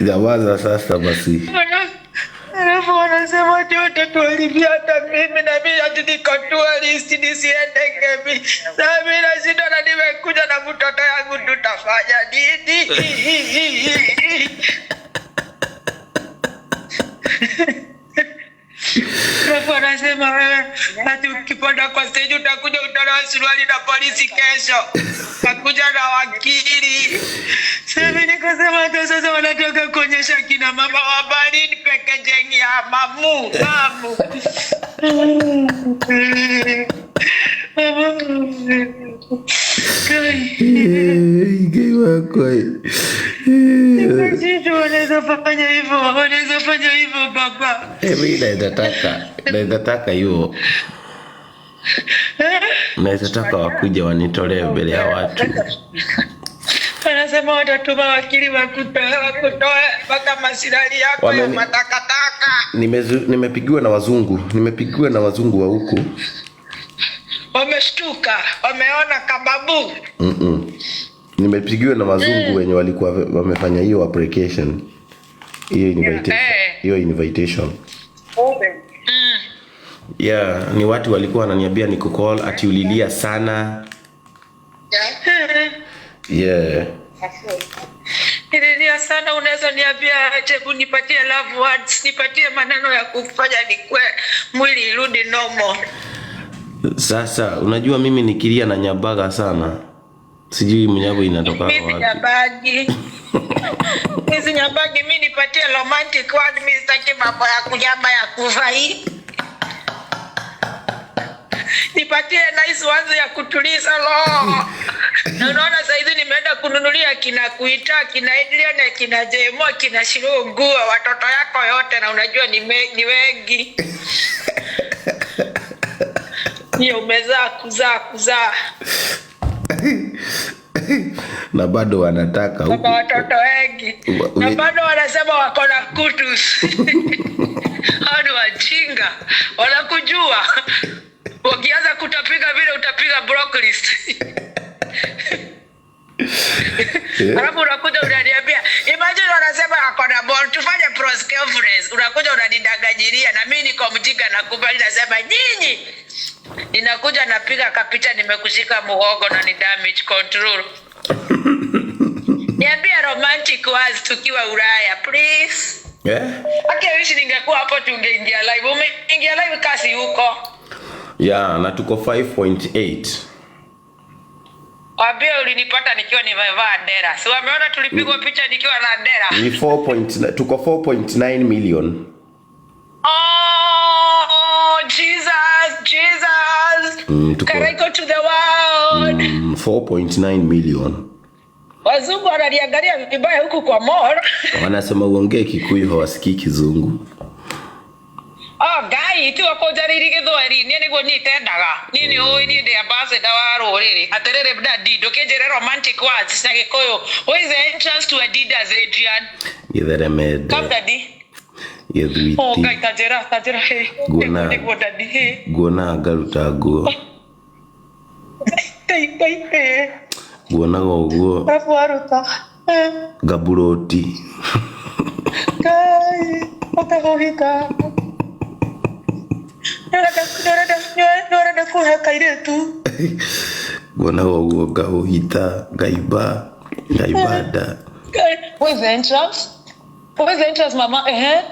Zawaza sasa basi. Alafu wanasema yote tualibia hata mimi na mimi ati niko tourist nisiende Kemi. Sasa mimi nashinda na nimekuja na mtoto yangu tutafanya nini? Alafu wanasema wewe ati ukipanda kwa stage utakuja utatoa suruali na polisi kesho. Utakuja na wakili. Sasa mimi nikasema hata sasa wanataka kuonyesha kina mama wa Berlin packaging ya mamu. Gaiwa koi. Sisi wanaweza fanya hivyo baba. Mimi nataka hiyo. Nataka wakuja wanitolee mbele ya watu. Wanasema watatuma wakili wakutoe mpaka masilali yako ya matakataka. Nimepigiwa na wazungu wa huku. Wameshtuka, wameona kababu. Nimepigiwa na wazungu wenye walikuwa wamefanya hiyo application. Hiyo invitation. Yeah, ni watu walikuwa wananiambia niko call ati ulilia sana. Yeah. Nililia sana, unaweza niambia hebu nipatie love words, nipatie maneno ya kufanya nikwe mwili irudi normal. Sasa unajua mimi nikilia na nyabaga sana. Sijui mnyago inatoka wapi. Mimi nyabagi. Hizi nyabagi mimi nipatie romantic word, mimi sitaki mambo ya kunyamba ya kuvai. Nipatie nice words ya kutuliza roho. Na unaona sasa hivi nimeenda kununulia kina Kuita, kina Adrian, kina Jemo, kina Shirungu, watoto yako yote na unajua ni wengi. Ni umezaa kuzaa. Na bado wanataka huko watoto wengi. Na bado wanasema wako na kutus. Hao ni wajinga. Wanakujua. Wakianza kutapiga vile utapiga broccoli. Alafu unakuja unaniambia, imagine wanasema wako na ball, tufanye press conference. Unakuja unanidanganyiria na mimi niko mjinga na kubali nasema nyinyi. Ninakuja napiga kapicha nimekushika muhogo na ni damage control. Niambie romantic words tukiwa Ulaya please. Wish ningekuwa hapo tungeingia live. Umeingia live kasi huko. Yeah, na tuko 5.8. Wabia ulinipata nikiwa nimevaa dera. Si wameona tulipigwa picha nikiwa na dera. Ni 4. Tuko 4.9 million. Oh, Jesus. Can I go to the world? 4.9 million. Wazungu wanaliangalia vibaya huku kwa mall. Wanasema uongee Kikuyu hawasikii Kizungu. Gai, tu wako jariri githweri ni niguo nyitendaga. Nini oi ni ndi ambassador wa ruriri. Aterere bdadi ndukijere romantic words na Gikuyu. What is the entrance to Adidas, Adrian? Yetheremede. Come daddy. Yethwiti. Gai tajera he. Niguo daddy he. Guona garuta guo. Hey. Guona goguo. Afuaruta. Gaburoti. Gai, okahohika. Nora kuheka iretu. Guona goguo gahohita, gaibada. Where's the entrance, mama? Yeah.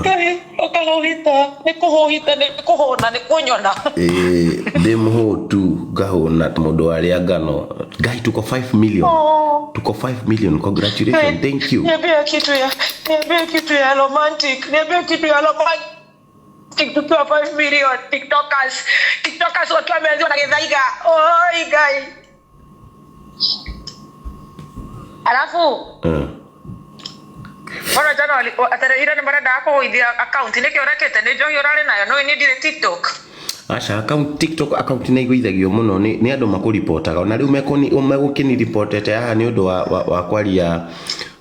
Kahii, okahohita. Nikuhona, nikunyona. Demho tu gahona modo aria gano. Guy tuko 5 million. Tuko 5 million. Congratulations. Thank you. Niambia kitu ya romantic. Tukiwa 5 million TikTokers watu wameanza na Githaiga. Oi guy. Alafu Bora jana atare nambara dako idhia account ile kiorakete ne jo yorale nayo no ni dire TikTok. Asha TikTok account ne igwithagio muno ni andu makuripotaga ona riu umegukini reportete haha ni undu wa kwaria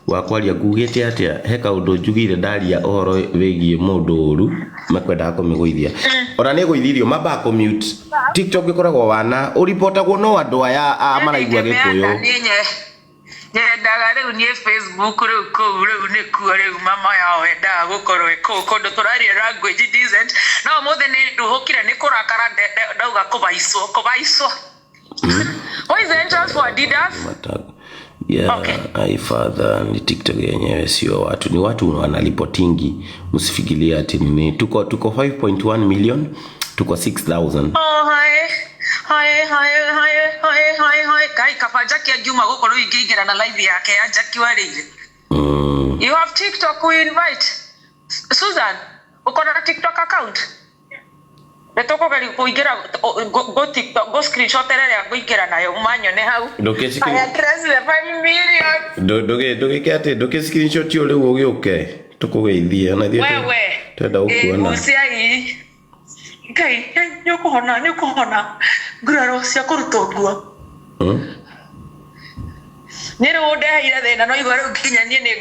wakwaria ngugite atia heka undu njugire ndaria ohoro wegie mundu uru makwenda kumiguithia ona ne guithirio mamba ko mute TikTok ikoragwo wana uripotagwo no andu aya maraigua gikuyu nyendaga riu ni Facebook riu ku riu ni ku riu mama yao endaga gukorwo kundu turaria language decent no muthe ni nduhukire ni kurakara ndauga kubaiswo What is the entrance for Adidas? Yeah, okay. Father ni TikTok yenyewe sio watu, ni watu wanalipotingi. Msifikirie ati ni tuko 5.1 million, tuko 6,000. Oh hi. Kai kafaja kia giuma gukoro igigira na live yake ya Jackie warire. You have TikTok, we invite. Susan, uko na TikTok account? Betoko kali kuigira go TikTok go screenshot rere kuigira nayo umanyone hau. I address the 5 million. Doge kete doge screenshot yo leo ugiuke tukugeithia na thie. Wewe. Tenda ukuona. Usia hii. Kai, nyukuhona. Guraro cia kurutogua. Nero ode haira thina no igore ukinya nie ni